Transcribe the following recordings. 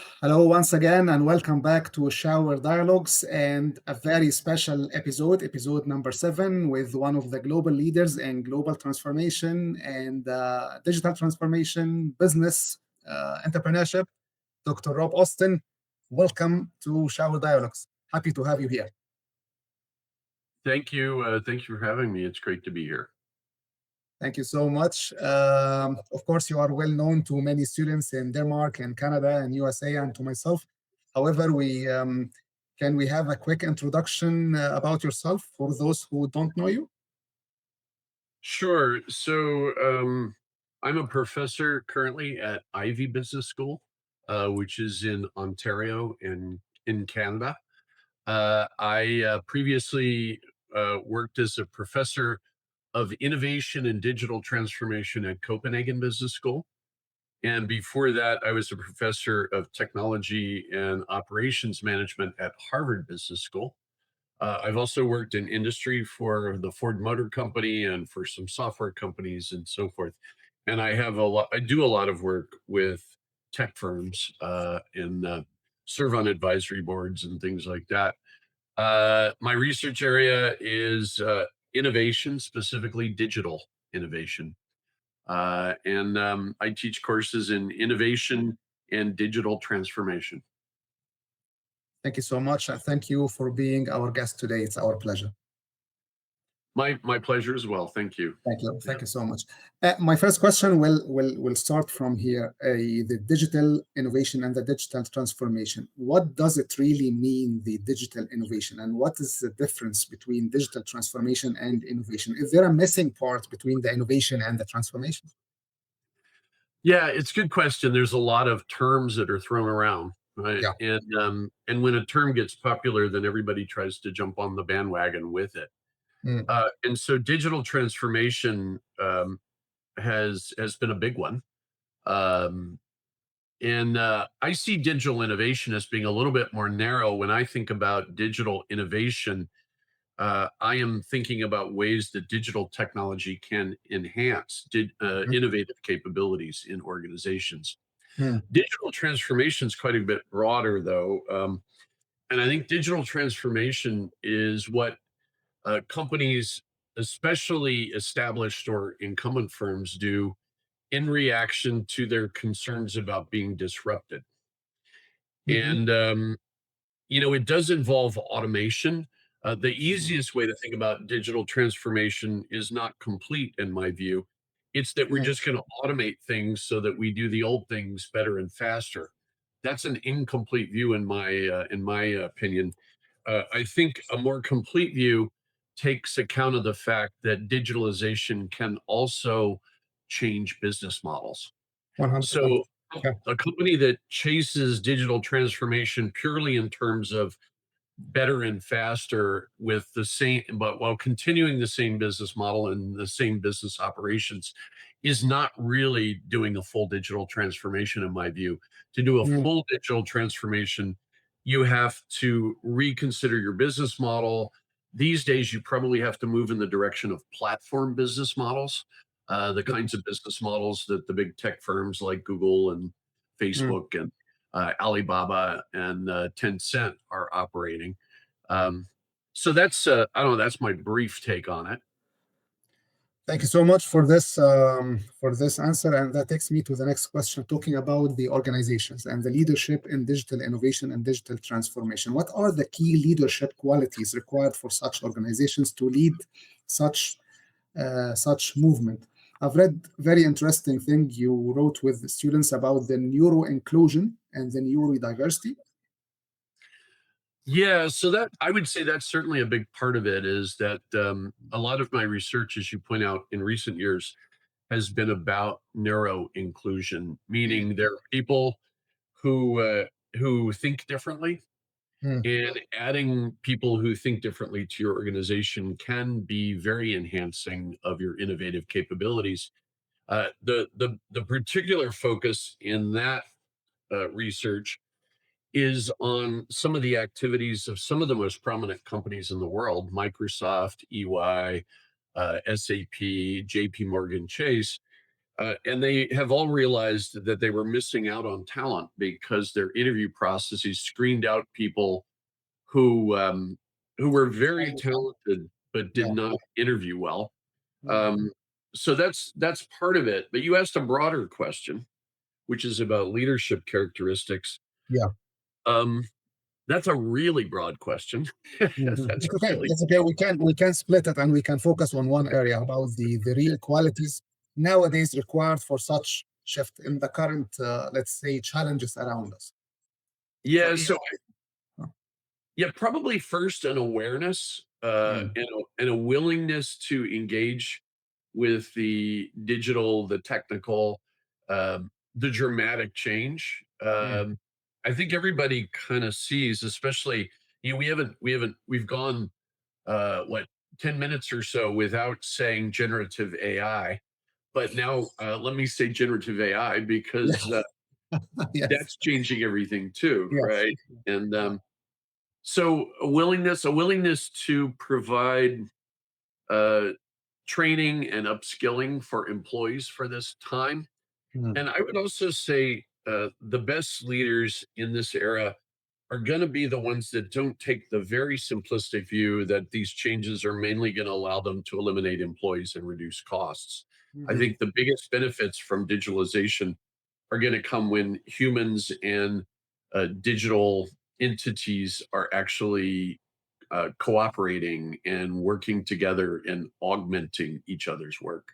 Hello, once again, and welcome back to Shower Dialogues and a very special episode number 7, with one of the global leaders in global transformation and digital transformation, business, entrepreneurship, Dr. Rob Austin. Welcome to Shower Dialogues. Happy to have you here. Thank you. Thank you for having me. It's great to be here. Thank you so much. Of course, you are well known to many students in Denmark and Canada and USA and to myself. However, can we have a quick introduction about yourself for those who don't know you? Sure. I'm a professor currently at Ivy Business School, which is in Ontario in Canada. I previously worked as a professor of innovation and digital transformation at Copenhagen Business School. And before that, I was a professor of technology and operations management at Harvard Business School. I've also worked in industry for the Ford Motor Company and for some software companies and so forth. And I do a lot of work with tech firms and serve on advisory boards and things like that. My research area is innovation, specifically digital innovation. And I teach courses in innovation and digital transformation. Thank you so much. Thank you for being our guest today. It's our pleasure. My pleasure as well. Thank you. Thank you. Yeah. Thank you so much. My first question will start from here. The digital innovation and the digital transformation. What does it really mean, the digital innovation, and what is the difference between digital transformation and innovation? Is there a missing part between the innovation and the transformation? Yeah, it's a good question. There's a lot of terms that are thrown around, right? Yeah. And when a term gets popular, then everybody tries to jump on the bandwagon with it. Mm, And so digital transformation has been a big one. Um, and I see digital innovation as being a little bit more narrow. When I think about digital innovation, I am thinking about ways that digital technology can enhance mhm, innovative capabilities in organizations. mm, Digital transformation is quite a bit broader, though. And I think digital transformation is what companies, especially established or incumbent firms, do in reaction to their concerns about being disrupted. mhm, And it does involve automation. The mhm, easiest way to think about digital transformation is not complete, in my view. It's that we're mm, just going to automate things so that we do the old things better and faster. That's an incomplete view in my opinion. I think a more complete view takes account of the fact that digitalization can also change business models. 100%. So Yeah. a company that chases digital transformation purely in terms of better and faster with the same, but while continuing the same business model and the same business operations, is not really doing a full digital transformation, in my view. To do a Mm, full digital transformation, you have to reconsider your business model. These days, you probably have to move in the direction of platform business models, the kinds of business models that the big tech firms like Google and mm. Facebook and Alibaba and Tencent are operating. Um, so I don't know. That's my brief take on it. Thank you so much for this answer, and that takes me to the next question, talking about the organizations and the leadership in digital innovation and digital transformation. What are the key leadership qualities required for such organizations to lead such such movement? I've read very interesting thing you wrote with the students about the neuroinclusion and the neurodiversity. Yeah, so that I would say that's certainly a big part of it. Is that a lot of my research, as you point out, in recent years, has been about neuro inclusion, Mm, meaning there are people who think differently, mm, and adding people who think differently to your organization can be very enhancing of your innovative capabilities. The particular focus in that research is on some of the activities of some of the most prominent companies in the world: Microsoft, EY, SAP, JP Morgan Chase. And they have all realized that they were missing out on talent because their interview processes screened out people who um, who were very talented but did Yeah. not interview well. Mm. Um, so that's part of it. But you asked a broader question, which is about leadership characteristics. Yeah. Um, that's a really broad question. Mhm. That's It's okay. really It's okay. We can split it and we can focus on one area about the real qualities nowadays required for such shift in the current, let's say, challenges around us. So yeah. yeah. So Oh, yeah, probably first an awareness mm, and a willingness to engage with the digital, the technical, the dramatic change. mm, I think everybody kind of sees, especially we've gone what 10 minutes or so without saying generative AI, but now let me say generative AI yeah. because Yes. that's changing everything too, Yes. right? And Yeah. so a willingness to provide uh, training and upskilling for employees for this time. Mm, And I would also say the best leaders in this era are going to be the ones that don't take the very simplistic view that these changes are mainly going to allow them to eliminate employees and reduce costs. I mhm. think the biggest benefits from digitalization are going to come when humans and digital entities are actually cooperating and working together and augmenting each other's work.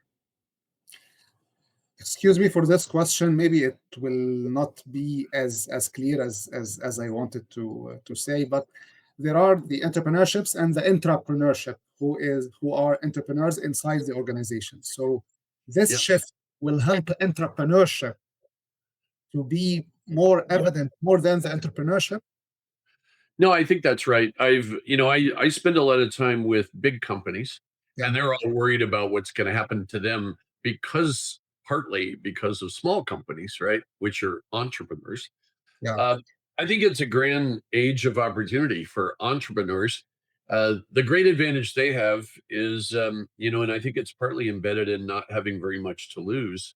Excuse me for this question. Maybe it will not be as clear as I wanted to say, but there are the entrepreneurships and the intrapreneurship, who are entrepreneurs inside the organization. So this Yeah. shift will help entrepreneurship to be more evident more than the entrepreneurship. No, I think that's right. I spend a lot of time with big companies Yeah, and they're all worried about what's going to happen to them because partly because of small companies, right? Which are entrepreneurs. yeah. Uh, I think it's a grand age of opportunity for entrepreneurs. The great advantage they have is, and I think it's partly embedded in not having very much to lose.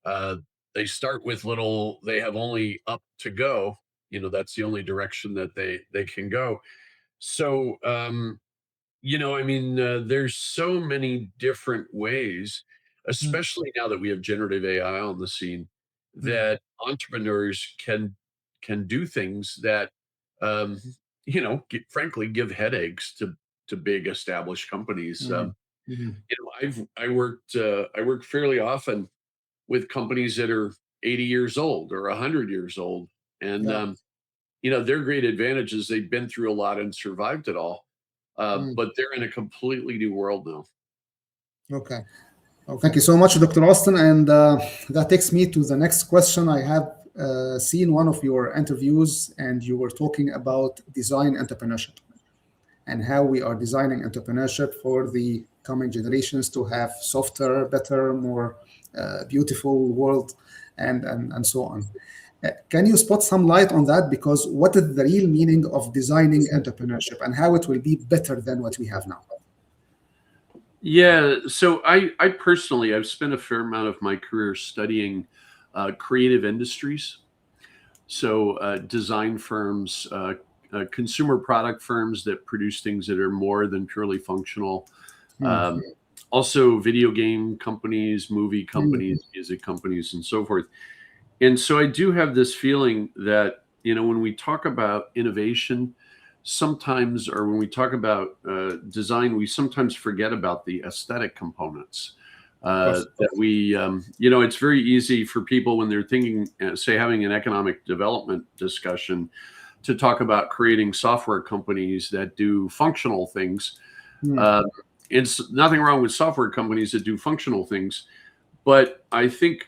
Uh, they start with little, they have only up to go. That's the only direction that they can go. So, there's so many different ways, Mm, especially now that we have generative AI on the scene, mm, that entrepreneurs can do things that, um, frankly, give headaches to big established companies. mm, mhm. I work fairly often with companies that are 80 years old or 100 years old, and Yeah. their great advantage is they've been through a lot and survived it all. Mm. But they're in a completely new world now. Okay. Oh, thank you so much, Dr. Austin. And that takes me to the next question. I have seen one of your interviews, and you were talking about design entrepreneurship and how we are designing entrepreneurship for the coming generations to have softer, better, more beautiful world, and so on. Can you spot some light on that? Because what is the real meaning of designing entrepreneurship and how it will be better than what we have now? Yeah, so I personally I've spent a fair amount of my career studying creative industries. So design firms, consumer product firms that produce things that are more than purely functional. Hmm. Um, Also, video game companies, movie Hmm. companies, music companies, and so forth. And so I do have this feeling that, when we talk about innovation, sometimes, or when we talk about design, we sometimes forget about the aesthetic components. Of course. That it's very easy for people when they're thinking, say, having an economic development discussion to talk about creating software companies that do functional things. Hmm. Uh, it's nothing wrong with software companies that do functional things, but I think,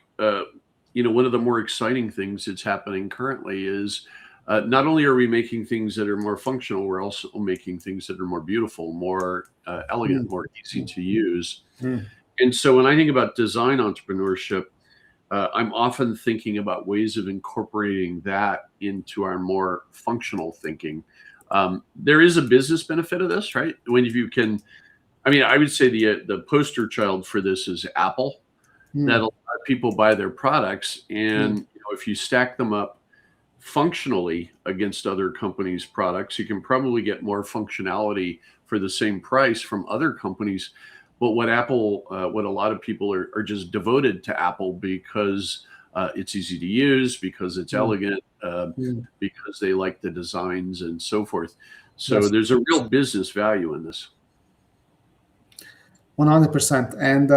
one of the more exciting things that's happening currently is not only are we making things that are more functional, we're also making things that are more beautiful, more Hmm. elegant, more easy to use. Hmm. And so when I think about design entrepreneurship, I'm often thinking about ways of incorporating that into our more functional thinking. There is a business benefit of this, right? When you can, I would say the poster child for this is Apple, Hmm. that a lot people buy their products, and if you stack them up functionally against other companies' products, you can probably get more functionality for the same price from other companies. But what a lot of people are just devoted to Apple because it's easy to use, because it's elegant, because they like the designs and so forth. So there's a real business value in this. 100%. And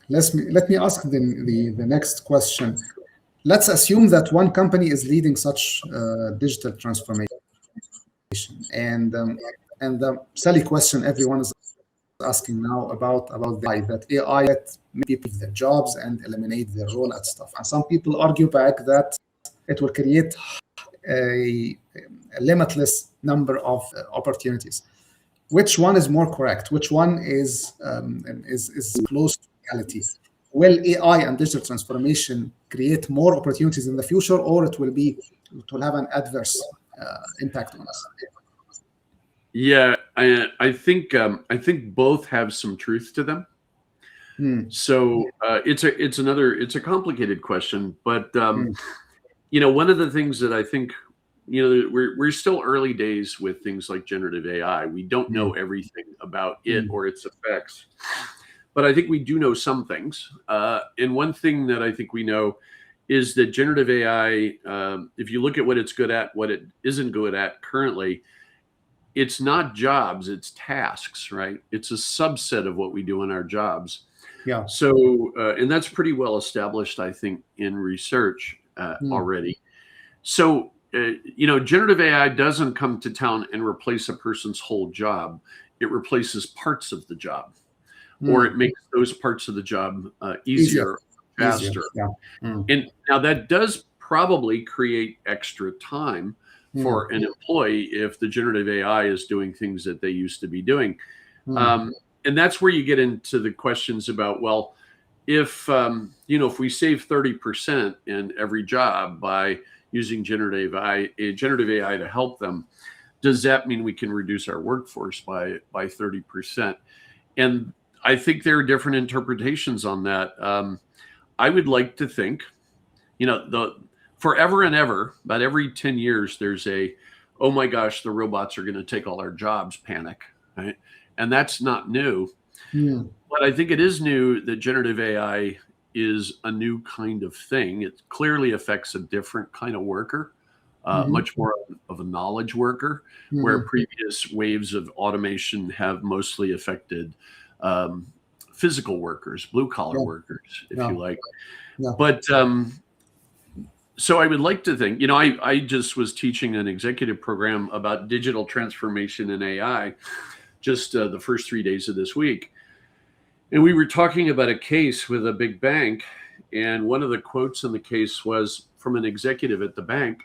let me ask the next question. Let's assume that one company is leading such digital transformation, and the silly question everyone is asking now about the AI, that AI let people their jobs and eliminate their role and stuff. And some people argue back that it will create a limitless number of opportunities. Which one is more correct? Which one is close to reality? Will AI and digital transformation create more opportunities in the future, or it will have an adverse impact on us? Yeah, I think both have some truth to them. So it's a complicated question, but one of the things that I think, we're still early days with things like generative AI. We don't know everything about it or its effects, but I think we do know some things. And one thing that I think we know is that generative AI, if you look at what it's good at, what it isn't good at currently, it's not jobs, it's tasks, right? It's a subset of what we do in our jobs. Yeah. So, and that's pretty well established, I think, in research already. So, generative AI doesn't come to town and replace a person's whole job. It replaces parts of the job, or it makes those parts of the job easier, faster. Yeah. And now that does probably create extra time for an employee if the generative AI is doing things that they used to be doing. And that's where you get into the questions about, well, if we save 30% in every job by using generative AI to help them, does that mean we can reduce our workforce by 30%? And I think there are different interpretations on that. I would like to think, forever and ever, about every 10 years, there's oh my gosh, the robots are going to take all our jobs panic, right? And that's not new. But I think it is new that generative AI is a new kind of thing. It clearly affects a different kind of worker, much more of a knowledge worker, where previous waves of automation have mostly affected physical workers, blue-collar workers, if you like. But so I would like to think, I just was teaching an executive program about digital transformation and AI just the first 3 days of this week. And we were talking about a case with a big bank. And one of the quotes in the case was from an executive at the bank.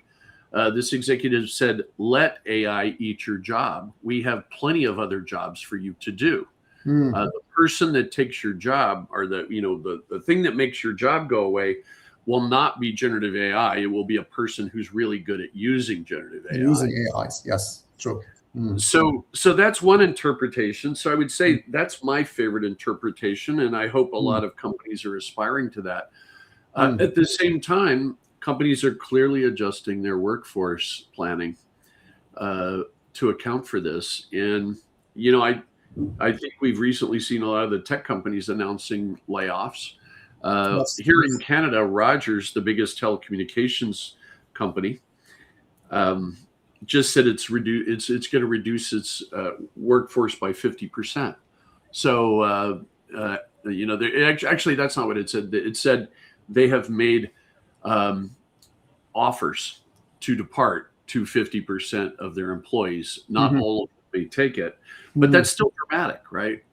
This executive said, "Let AI eat your job. We have plenty of other jobs for you to do." The person that takes your job, or the thing that makes your job go away, will not be generative AI. It will be a person who's really good at using generative AI. Using AIs, yes, true. So that's one interpretation. So I would say that's my favorite interpretation, and I hope a lot of companies are aspiring to that. At the same time, companies are clearly adjusting their workforce planning to account for this. And I think we've recently seen a lot of the tech companies announcing layoffs. Here in Canada, Rogers, the biggest telecommunications company, just said it's going to reduce its workforce by 50%. So actually that's not what it said. It said they have made offers to depart to 50% of their employees. Not all of them may take it, but that's still dramatic, right?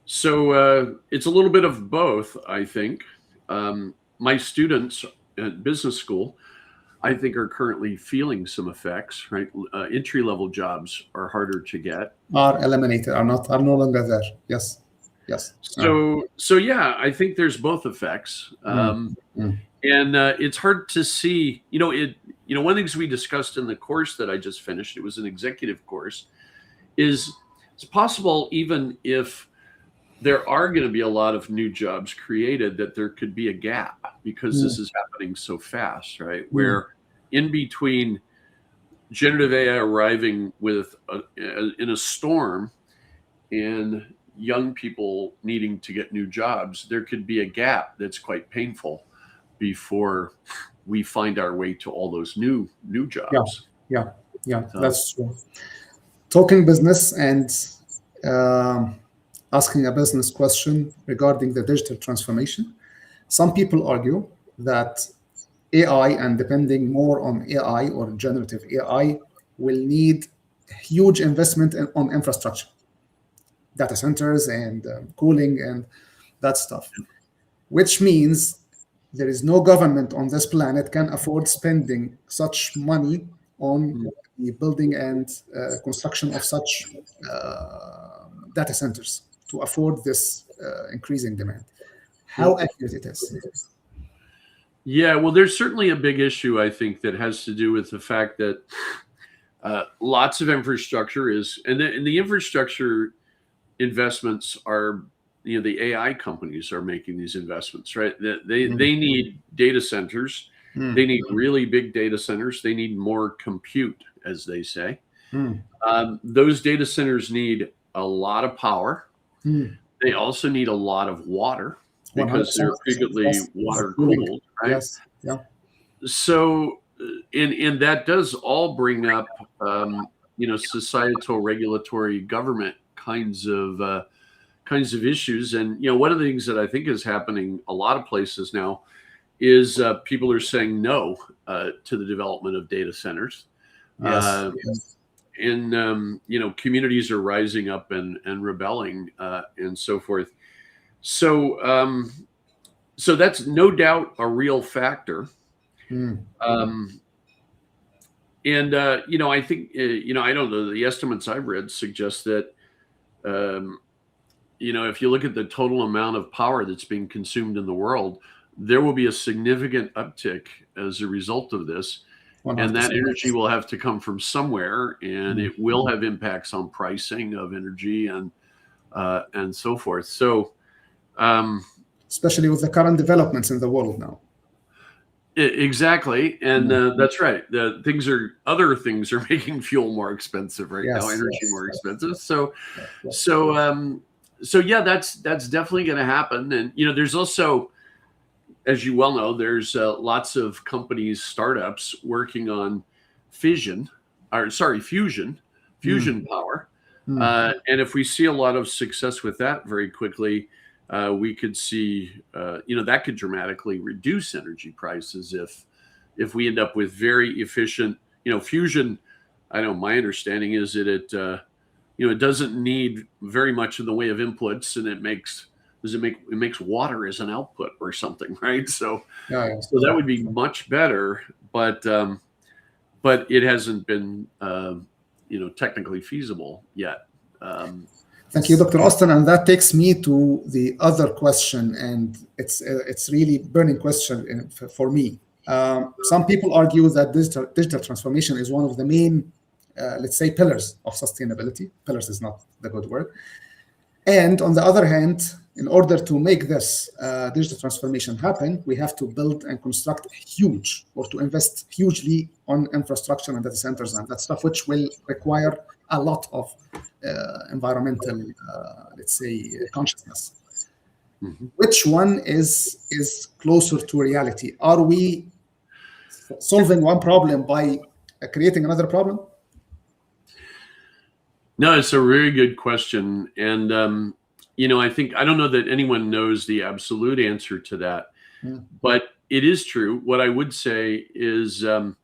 So it's a little bit of both, I think. My students at business school, I think, are currently feeling some effects, right? Entry-level jobs are harder to get. Are eliminated, are no longer there. Yes. So yeah, I think there's both effects. And it's hard to see, one of the things we discussed in the course that I just finished, it was an executive course, is it's possible even if there are going to be a lot of new jobs created, that there could be a gap because this Mm, is happening so fast, right? mm, Where in between generative AI arriving with in a storm and young people needing to get new jobs, there could be a gap that's quite painful before we find our way to all those new yeah, jobs. yeah, yeah, So that's true. Talking business and um, asking a business question regarding the digital transformation. Some people argue that AI and depending more on AI or generative AI will need huge investment on infrastructure, data centers and cooling and that stuff, which means there is no government on this planet can afford spending such money on mm, the building and construction of such data centers to afford this increasing demand. yeah. How accurate it is? Yeah, well, there's certainly a big issue, I think, that has to do with the fact that lots of infrastructure is, and the infrastructure investments are, the AI companies are making these investments, right? They Mm, need data centers. They mm, need really big data centers. They need more compute, as they say. mm, Those data centers need a lot of power. mm. They also need a lot of water because 100%. they're frequently Yes. For water cooling. cooled, right? Yes. Yeah. So, and that does all bring up, societal, regulatory, government kinds of issues. And one of the things that I think is happening a lot of places now is people are saying no to the development of data centers. Yes. Uh, Yes. and communities are rising up and rebelling and so forth. So so that's no doubt a real factor. Mm, Um, and I think I don't know, the estimates I've read suggest that um, if you look at the total amount of power that's being consumed in the world, there will be a significant uptick as a result of this. And that 100%. energy will have to come from somewhere, and Mm. it will have impacts on pricing of energy and so forth. So, um, Especially with the current developments in the world now. exactly, and Mm. that's right. The other things are making fuel more expensive right now, Yes. energy Yes. more Yes. expensive. So, Yes. Yes. so, um, so yeah, that's definitely going to happen. And there's also, as you well know, there's lots of companies, startups working on fission, or sorry, Mm. fusion power. Mm. And if we see a lot of success with that very quickly, we could see, that could dramatically reduce energy prices if we end up with very efficient, fusion. I know my understanding is that it doesn't need very much in the way of inputs, and it makes water as an output or something, right? So Yeah. Yeah. so that Yeah. would be much better, but it hasn't been technically feasible yet. Um, Thank you, Dr. Austin. And that takes me to the other question, and it's really burning question for me. Some people argue that digital transformation is one of the main, let's say, pillars of sustainability. Pillars is not the good word. And on the other hand, in order to make this digital transformation happen, we have to build and construct huge or to invest hugely on infrastructure and data centers and that stuff, which will require a lot of environmental, let's say, consciousness. mhm. Which one is closer to reality? Are we solving one problem by creating another problem? No, it's a really good question, and I don't know that anyone knows the absolute answer to that, Mm, but it is true. What I would say is, and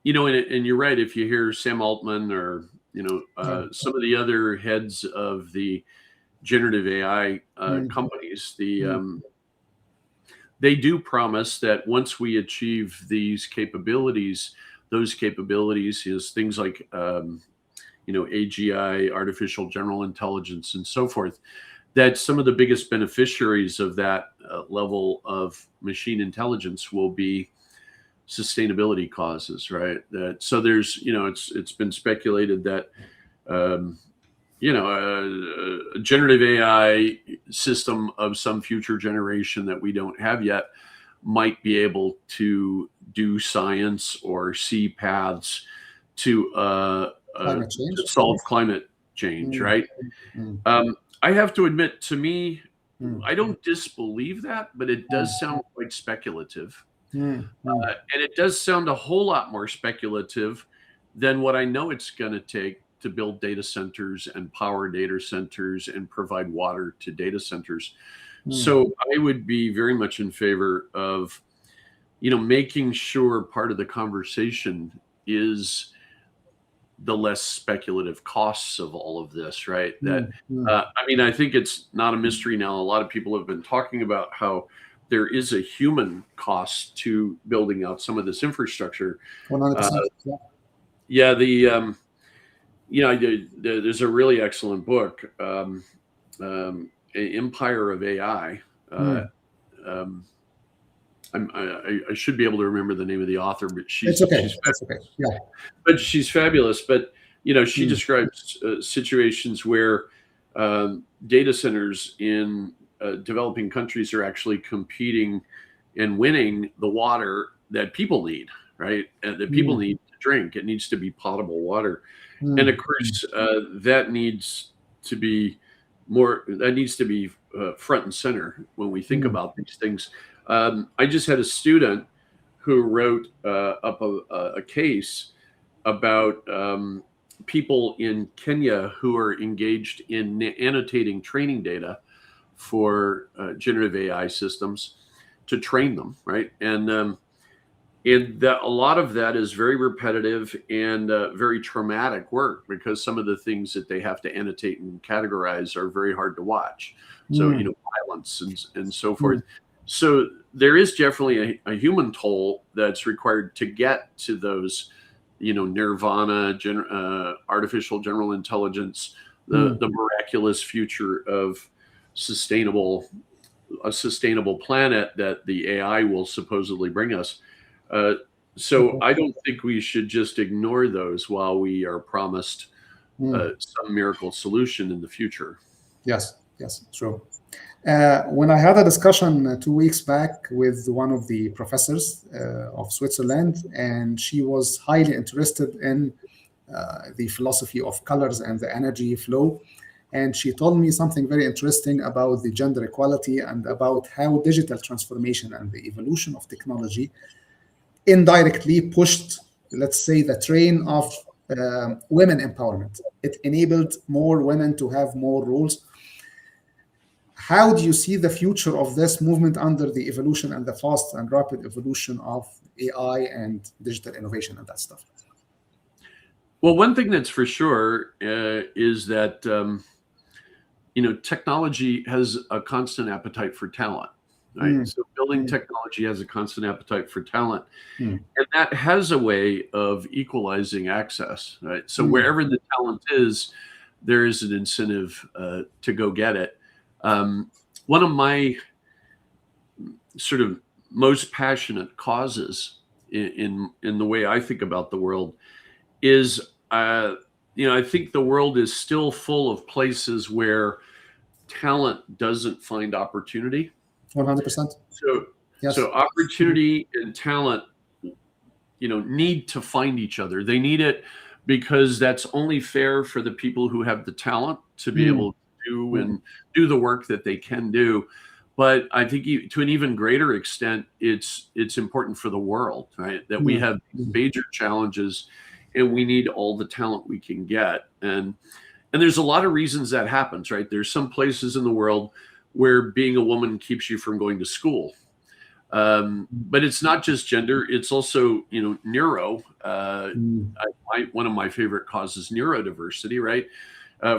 you're right. If you hear Sam Altman or yeah. some of the other heads of the generative AI Mm, companies, mm, they do promise that once we achieve these capabilities, those capabilities is things like AGI, artificial general intelligence, and so forth. That some of the biggest beneficiaries of that level of machine intelligence will be sustainability causes, right? That so there's it's been speculated that um, a generative AI system of some future generation that we don't have yet might be able to do science or see paths to Climate change. solve climate change, Mm, right? mm, I have to admit, to me, mm, I don't disbelieve that, but it does sound quite speculative. mm, mm, And it does sound a whole lot more speculative than what I know it's going to take to build data centers and power data centers and provide water to data centers. mm, So I would be very much in favor of, making sure part of the conversation is the less speculative costs of all of this, right? That, mm, mm. I mean, I think it's not a mystery now. A lot of people have been talking about how there is a human cost to building out some of this infrastructure. 100%. Yeah. Yeah, there's a really excellent book, Empire of AI. Mm. Um, I should be able to remember the name of the author, but It's okay. It's okay. Yeah. she's fabulous. But she Mm, describes situations where data centers in developing countries are actually competing and winning the water that people need, right? And that people mm, need to drink. It needs to be potable water, and of mm, mm, course that needs to be front and center when we think mm, about these things. I just had a student who wrote up a case about people in Kenya who are engaged in annotating training data for generative AI systems to train them, right? And that a lot of that is very repetitive and very traumatic work, because some of the things that they have to annotate and categorize are very hard to watch. So, mm, violence and so mm, forth. So there is definitely a human toll that's required to get to those, nirvana, artificial general intelligence, the mm. the miraculous future of sustainable a sustainable planet that the AI will supposedly bring us. Uh, so Okay. I don't think we should just ignore those while we are promised Mm. some miracle solution in the future. Yes. Yes. True. When I had a discussion 2 weeks back with one of the professors of Switzerland, and she was highly interested in the philosophy of colors and the energy flow. And she told me something very interesting about the gender equality and about how digital transformation and the evolution of technology indirectly pushed, let's say, the train of women empowerment. It enabled more women to have more roles. How do you see the future of this movement under the evolution and the fast and rapid evolution of AI and digital innovation and that stuff? Well, one thing that's for sure is that technology has a constant appetite for talent, right? Mm, So building mm, technology has a constant appetite for talent, mm, and that has a way of equalizing access, right? So mm, wherever the talent is, there is an incentive to go get it. One of my sort of most passionate causes in the way I think about the world is, I think the world is still full of places where talent doesn't find opportunity. 100%. So, Yes. so opportunity and talent, need to find each other. They need it because that's only fair for the people who have the talent to be Mm, able to do mm, and do the work that they can do. But I think to an even greater extent, it's important for the world, right? That we mm, have mm. major challenges, and we need all the talent we can get. And there's a lot of reasons that happens, right? There's some places in the world where being a woman keeps you from going to school. But it's not just gender; it's also, neuro. Mm, One of my favorite causes, neurodiversity, right?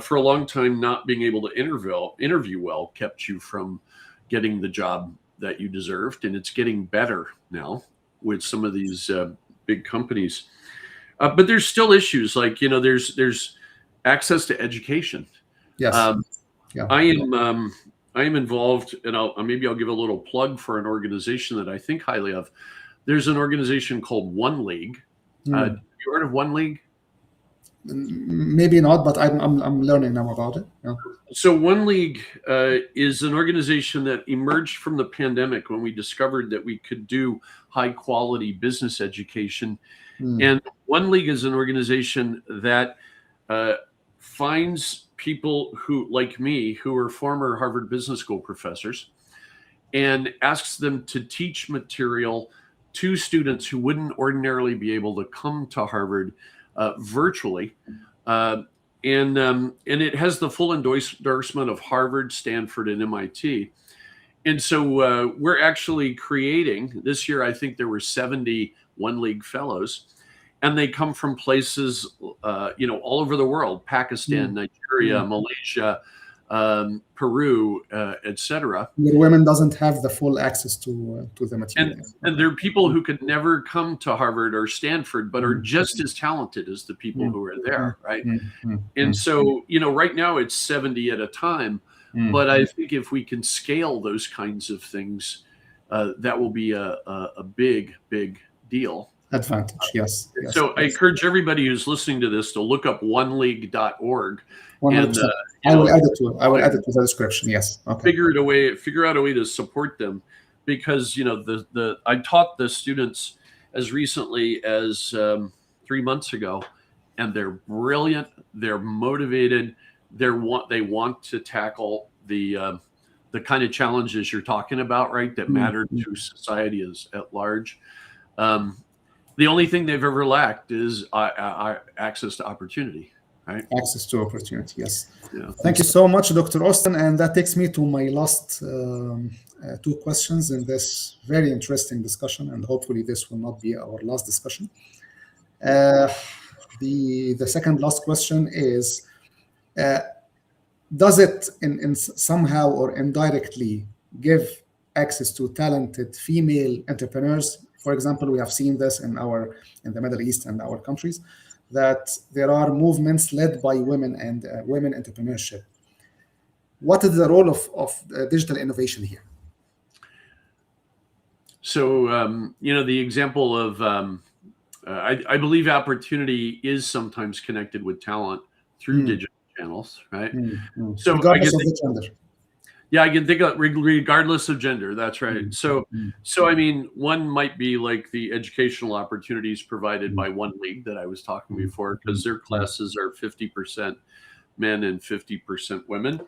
For a long time, not being able to interview well kept you from getting the job that you deserved, and it's getting better now with some of these big companies. But there's still issues like, there's access to education. yes. Um, Yeah. I am I am involved, and I'll give a little plug for an organization that I think highly of. There's an organization called One League. Mm. You heard of One League? Maybe not, but I'm learning now about it. Yeah. So One League is an organization that emerged from the pandemic when we discovered that we could do high quality business education. And One League is an organization that finds people who, like me, who are former Harvard Business School professors, and asks them to teach material to students who wouldn't ordinarily be able to come to Harvard virtually. And it has the full endorsement of Harvard, Stanford, and MIT. And so we're actually creating this year. I think there were 70 One League fellows, and they come from places, all over the world: Pakistan, Nigeria, Malaysia, Peru, etc. Where women doesn't have the full access to the material. And there are people who could never come to Harvard or Stanford, but are just as talented as the people who are there, right? And so, right now it's 70 at a time, but I think if we can scale those kinds of things, that will be a big, big deal. Advantage, yes. So I encourage everybody who's listening to this to look up oneleague.org. And I will add it to the description. Yes. Okay. Figure out a way to support them, because I taught the students as recently as 3 months ago, and they're brilliant. They're motivated. They want to tackle the kind of challenges you're talking about, right? That matter to society at large. The only thing they've ever lacked is access to opportunity. Right. Access to opportunity, yes. Yeah. Thank you so much, Dr. Austin. And that takes me to my last two questions in this very interesting discussion, and hopefully this will not be our last discussion. The second last question is, does it in somehow or indirectly give access to talented female entrepreneurs? For example, we have seen this in the Middle East and our countries, that there are movements led by women and women entrepreneurship. What is the role of digital innovation here? So, the example of, I believe opportunity is sometimes connected with talent through digital channels, right? So regardless of the gender. Yeah, I can think of regardless of gender. That's right. So I mean, one might be like the educational opportunities provided by One League that I was talking before, because their classes are 50% men and 50% women,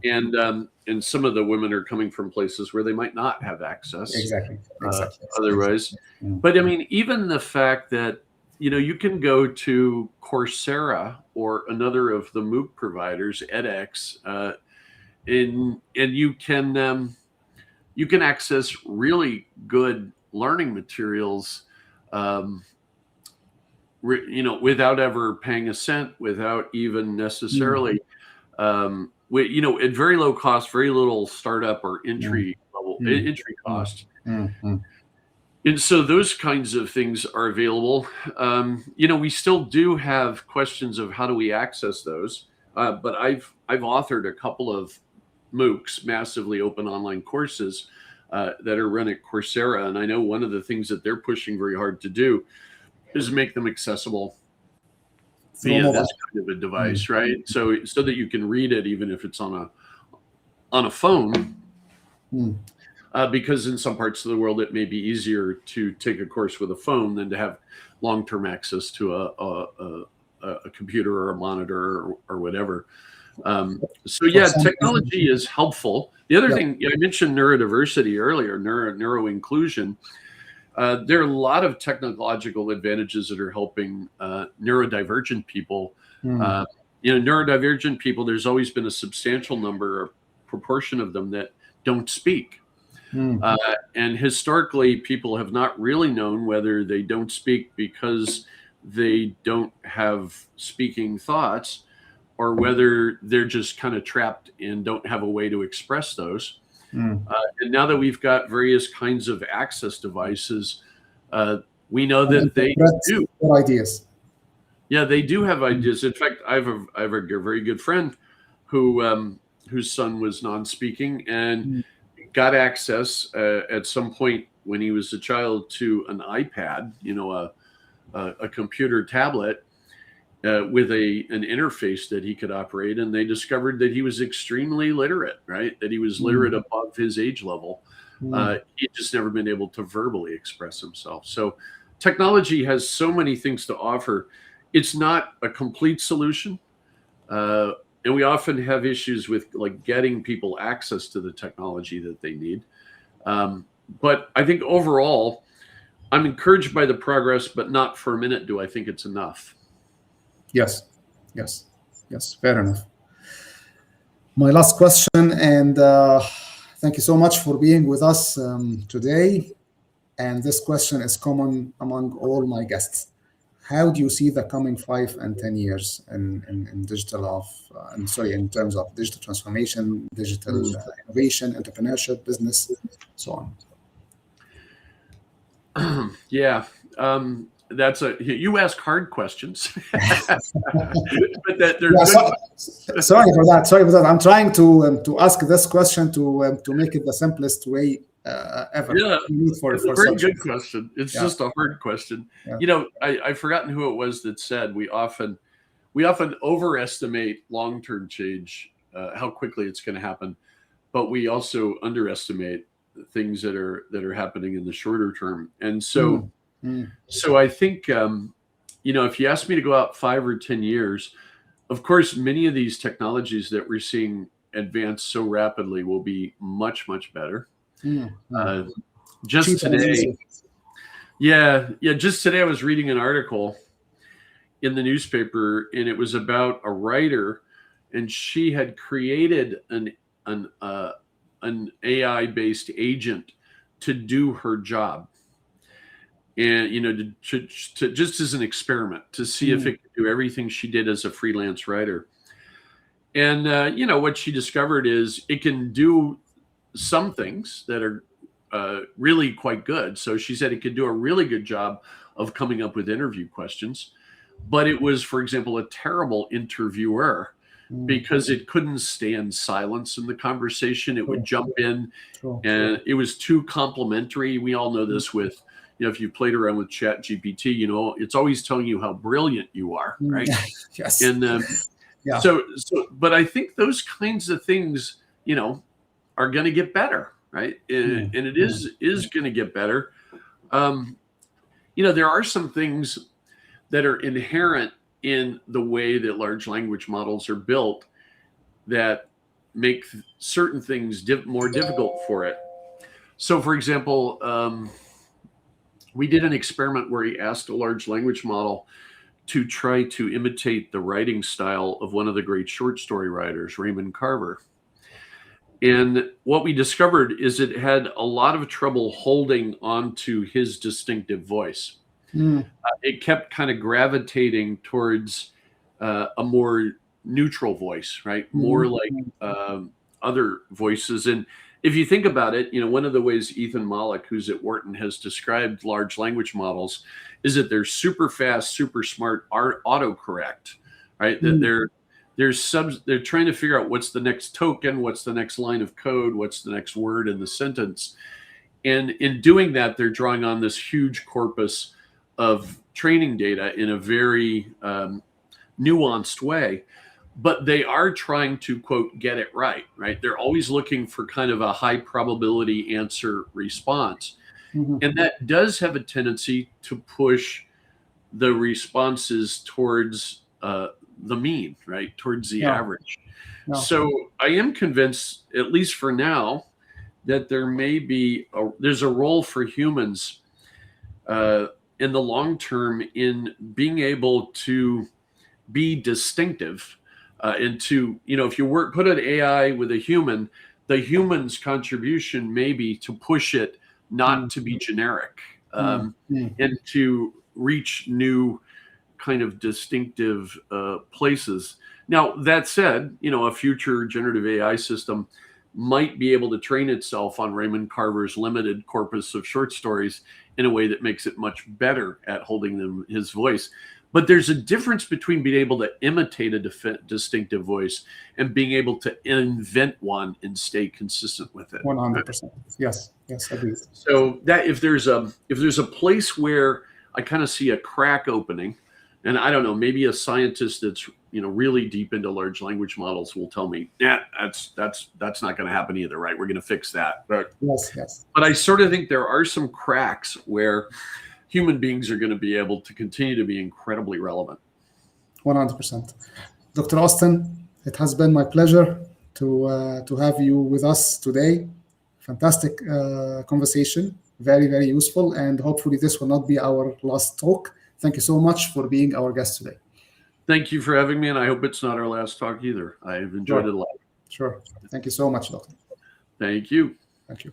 and some of the women are coming from places where they might not have access. Exactly. Otherwise, but I mean, even the fact that you can go to Coursera or another of the MOOC providers, edX. And you can access really good learning materials, without ever paying a cent, without even necessarily, at very low cost, very little startup or entry cost. And so those kinds of things are available. We still do have questions of how do we access those, but I've authored a couple of MOOCs, massively open online courses that are run at Coursera. And I know one of the things that they're pushing very hard to do is make them accessible via this kind of a device, right? So that you can read it even if it's on a phone. Because in some parts of the world, it may be easier to take a course with a phone than to have long-term access to a computer or a monitor or whatever. Technology is helpful. The other thing, I mentioned neurodiversity earlier, neuroinclusion. There are a lot of technological advantages that are helping neurodivergent people. Neurodivergent people, there's always been a substantial proportion of them that don't speak. And historically, people have not really known whether they don't speak because they don't have speaking thoughts, or whether they're just kind of trapped and don't have a way to express those. And now that we've got various kinds of access devices, we know that they do have ideas. Yeah, they do have ideas. In fact, I have a very good friend whose son was non-speaking and got access at some point when he was a child to an iPad, a computer tablet. with an interface that he could operate, and they discovered that he was extremely literate, right? That he was literate above his age level. He'd just never been able to verbally express himself. So technology has so many things to offer. It's not a complete solution. And we often have issues with like getting people access to the technology that they need. But I think overall, I'm encouraged by the progress, but not for a minute do I think it's enough. Yes, fair enough. My last question, and thank you so much for being with us today. And this question is common among all my guests. How do you see the coming 5 and 10 years in digital in terms of digital transformation, digital innovation, entrepreneurship, business, so on? Yeah. You ask hard questions, but sorry for that. I'm trying to ask this question to make it the simplest way ever. Yeah, it's a very good question. It's just a hard question. Yeah. I've forgotten who it was that said we often overestimate long-term change, how quickly it's going to happen, but we also underestimate things that are happening in the shorter term. And so. So I think, if you ask me to go out 5 or 10 years, of course, many of these technologies that we're seeing advance so rapidly will be much, much better. Just today, just today I was reading an article in the newspaper, and it was about a writer, and she had created an AI-based agent to do her job. And, to just as an experiment to see if it could do everything she did as a freelance writer. And, what she discovered is it can do some things that are really quite good. So she said it could do a really good job of coming up with interview questions. But it was, for example, a terrible interviewer because it couldn't stand silence in the conversation. It would jump in and it was too complimentary. We all know this with, if you played around with Chat GPT, it's always telling you how brilliant you are, right? Yes. And but I think those kinds of things, are going to get better, right? And it is going to get better. There are some things that are inherent in the way that large language models are built that make certain things more difficult for it. So, for example, we did an experiment where he asked a large language model to try to imitate the writing style of one of the great short story writers, Raymond Carver. And what we discovered is it had a lot of trouble holding onto his distinctive voice. It kept kind of gravitating towards a more neutral voice, right? More like other voices. And if you think about it, one of the ways Ethan Mollick, who's at Wharton, has described large language models is that they're super fast, super smart, autocorrect, right? That they're trying to figure out what's the next token, what's the next line of code, what's the next word in the sentence. And in doing that, they're drawing on this huge corpus of training data in a very nuanced way. But they are trying to, quote, get it right? They're always looking for kind of a high probability answer response. And that does have a tendency to push the responses towards the mean, right? Towards the average. So I am convinced, at least for now, that there may be there's a role for humans in the long term in being able to be distinctive. And to, if you put an AI with a human, the human's contribution may be to push it not to be generic and to reach new kind of distinctive places. Now, that said, a future generative AI system might be able to train itself on Raymond Carver's limited corpus of short stories in a way that makes it much better at holding his voice. But there's a difference between being able to imitate a distinctive voice and being able to invent one and stay consistent with it. 100%. Yes, agreed. So that if there's a place where I kind of see a crack opening, And I don't know, maybe a scientist that's, really deep into large language models will tell me, yeah, that's not going to happen either, right? We're going to fix that. But I sort of think there are some cracks where human beings are going to be able to continue to be incredibly relevant. 100%. Dr. Austin, it has been my pleasure to have you with us today. Fantastic conversation, very, very useful, and hopefully this will not be our last talk. Thank you so much for being our guest today. Thank you for having me, and I hope it's not our last talk either. I've enjoyed it a lot. Sure. Thank you so much, Doctor. Thank you. Thank you.